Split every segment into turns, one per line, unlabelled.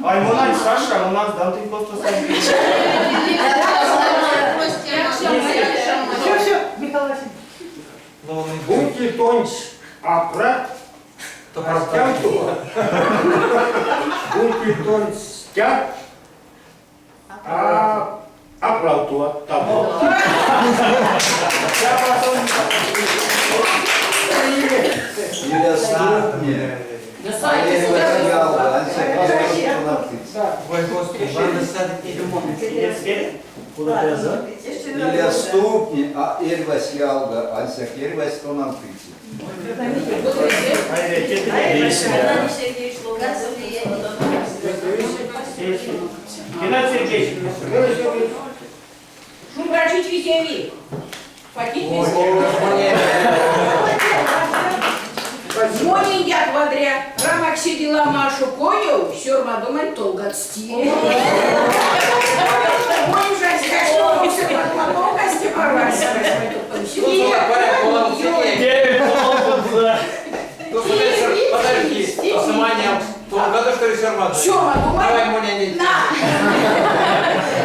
Ай, вона і Саша, у нас дам ти просто самі.
Все, Михайло Васильевич.
Будьте тонч, апрат, астянту. Будьте тонч, апралту, табу.
Юля Ступни, Валерий Васильява, Ансия
Ой, Господи, ладно, садики
Юля Ступни, а Ель Васильява, Ансия Керва, Стонамтыци.
Геннадий Сергеевич,
Ну, врачить везде. Хватит Мони едят во дворе, рамок сидела Машу коню, сёрма думает, толго отсти. Мой уже скачал, все потом гости порвался.
Подожди, основанием Толгада, что ли, Шармата?
Сёрма думает.
Давай, Моня, не...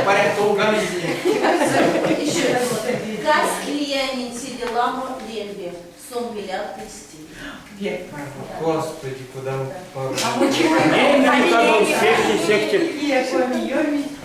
Порядок Толгана не...
Еще раз. Kas klientin сидела Ленбе, сом миллиард тысяч.
Господи, куда мы порвали?
А мы чего?
не, не, не, не, не, не, не, не, не,
не, не, не, не,